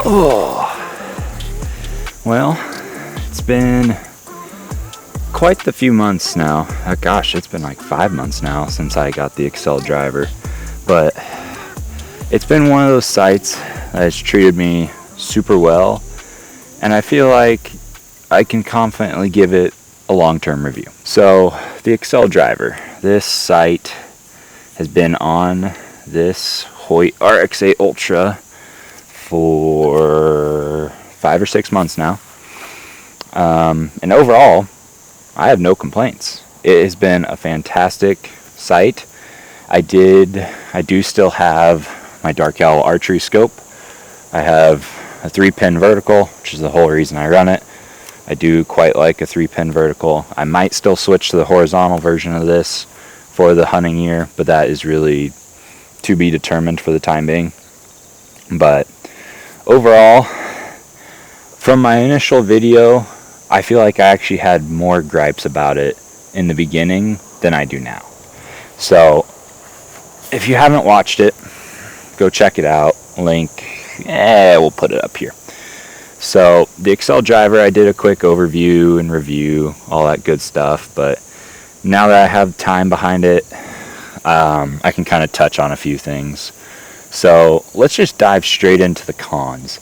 Oh, well, it's been quite the few months now. Gosh, it's been like 5 months now since I got the Axcel Driver, but it's been one of those sites that has treated me super well, and I feel like I can confidently give it a long-term review. So the Axcel Driver, this site has been on this Hoyt RX8 Ultra for 5 or 6 months now, and overall I have no complaints. It has been a fantastic site. I do still have my Dark Owl archery scope. I have a 3-pin vertical, which is the whole reason I run it. I do quite like a 3-pin vertical. I might still switch to the horizontal version of this for the hunting year, but that is really to be determined for the time being. But overall, from my initial video, I feel like I actually had more gripes about it in the beginning than I do now. So if you haven't watched it, go check it out. Link, we'll put it up here. So the Axcel Driver, I did a quick overview and review, all that good stuff, but now that I have time behind it, I can kind of touch on a few things. So let's just dive straight into the cons.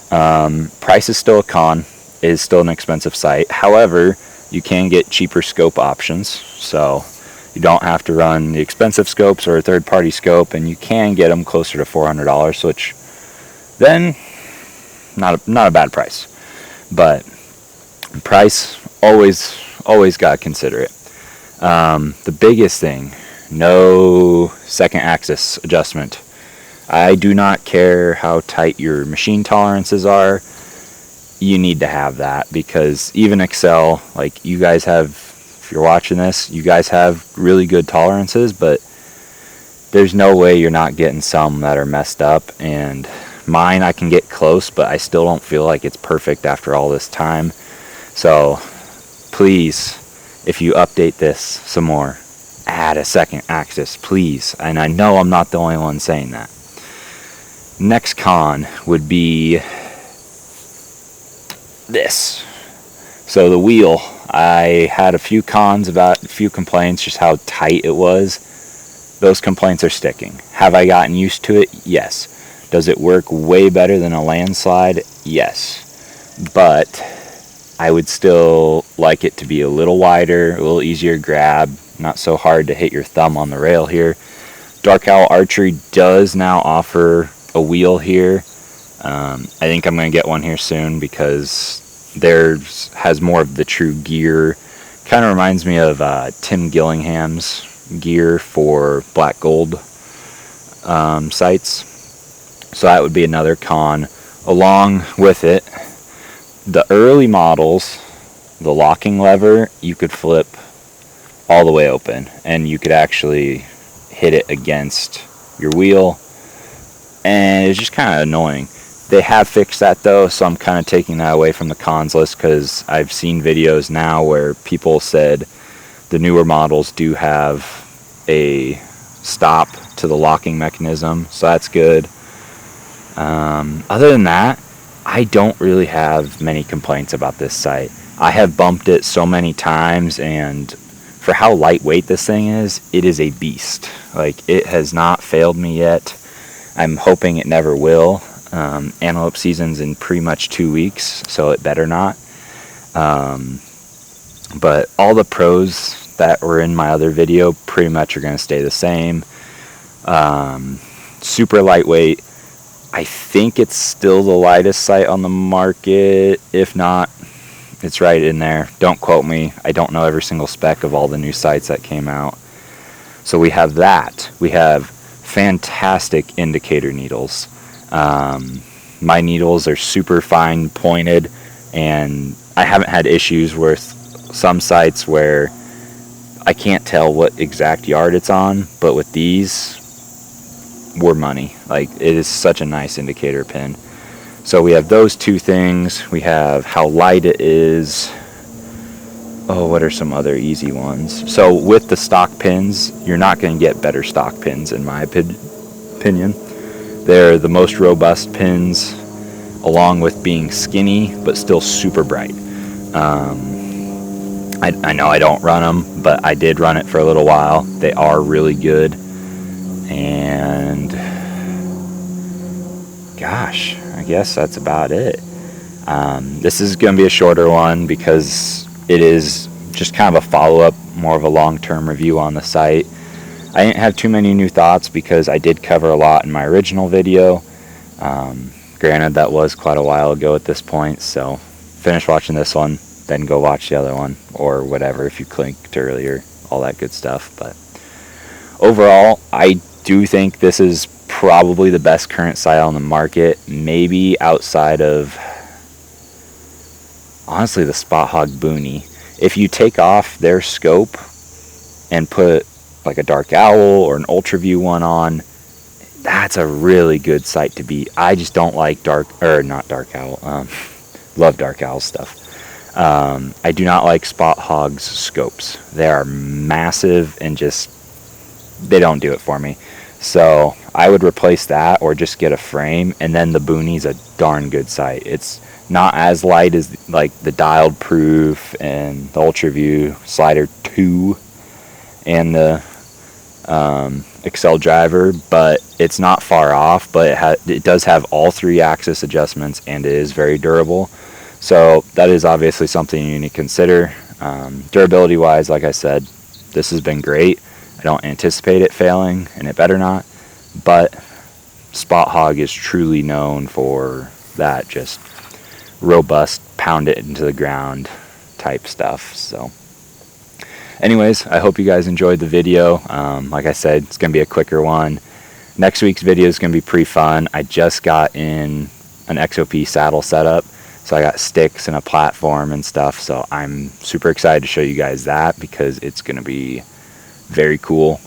Price is still a con. It is still an expensive site. However, you can get cheaper scope options, so you don't have to run the expensive scopes or a third-party scope, and you can get them closer to $400, which then not a bad price. But price, always gotta consider it. The biggest thing, no second axis adjustment. I do not care how tight your machine tolerances are. You need to have that, because even Axcel, like, you guys have, if you're watching this, you guys have really good tolerances, but there's no way you're not getting some that are messed up. And mine, I can get close, but I still don't feel like it's perfect after all this time. So please, if you update this some more, add a second axis, please. And I know I'm not the only one saying that. Next con would be this. So the wheel, I had a few cons about, a few complaints, just how tight it was. Those complaints are sticking. Have I gotten used to it? Yes. Does it work way better than a landslide? Yes. But I would still like it to be a little wider, a little easier grab, not so hard to hit your thumb on the rail here. Dark Owl Archery does now offer a wheel here. I think I'm going to get one here soon, because theirs has more of the true gear. Kind of reminds me of Tim Gillingham's gear for black gold sights. So that would be another con. Along with it, the early models, the locking lever, you could flip all the way open, and you could actually hit it against your wheel, and it's just kind of annoying. They have fixed that though, so I'm kind of taking that away from the cons list, because I've seen videos now where people said the newer models do have a stop to the locking mechanism, so that's good. Other than that, I don't really have many complaints about this site. I have bumped it so many times, and for how lightweight this thing is, it is a beast. Like, it has not failed me yet. I'm hoping it never will. Antelope season's in pretty much 2 weeks, so it better not. But all the pros that were in my other video pretty much are going to stay the same. Super lightweight. I think it's still the lightest sight on the market. If not, it's right in there. Don't quote me. I don't know every single spec of all the new sights that came out. So we have that. We have fantastic indicator needles. My needles are super fine pointed, and I haven't had issues with some sites where I can't tell what exact yard it's on, but with these, we're money. Like, it is such a nice indicator pin. So we have those two things. We have how light it is. Oh, what are some other easy ones? So with the stock pins, you're not going to get better stock pins in my opinion. They're the most robust pins. along with being skinny but still super bright. I know I don't run them, but I did run it for a little while. They are really good. And gosh, I guess that's about it. This is going to be a shorter one because it is just kind of a follow-up, more of a long-term review on the site. I didn't have too many new thoughts because I did cover a lot in my original video. Granted, that was quite a while ago at this point, so finish watching this one, then go watch the other one, or whatever if you clicked earlier, all that good stuff. But overall, I do think this is probably the best current sight on the market, maybe outside of, honestly, the Spot Hogg Boonie. If you take off their scope and put like a Dark Owl or an Ultra View one on, that's a really good sight to beat. I just don't like not Dark Owl. Love Dark Owl stuff. I do not like Spot Hogg's scopes. They are massive and just, they don't do it for me. So I would replace that or just get a frame, and then the Boonie's a darn good sight. It's not as light as like the Dialed Proof and the Ultra View Slider 2 and the Axcel Driver, but it's not far off. But it does have all 3 axis adjustments, and it is very durable. So that is obviously something you need to consider. Durability wise, like I said, this has been great. I don't anticipate it failing, and it better not. But Spot Hogg is truly known for that, just robust, pound it into the ground type stuff. So anyways, I hope you guys enjoyed the video. Like I said, it's going to be a quicker one. Next week's video is going to be pretty fun. I just got in an XOP saddle setup, so I got sticks and a platform and stuff. So I'm super excited to show you guys that because it's going to be very cool.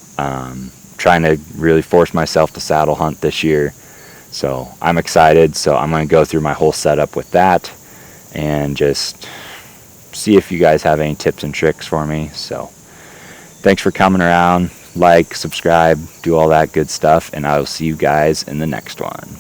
Trying to really force myself to saddle hunt this year. So I'm excited. So I'm going to go through my whole setup with that and just see if you guys have any tips and tricks for me. So thanks for coming around. Like, subscribe, do all that good stuff, and I will see you guys in the next one.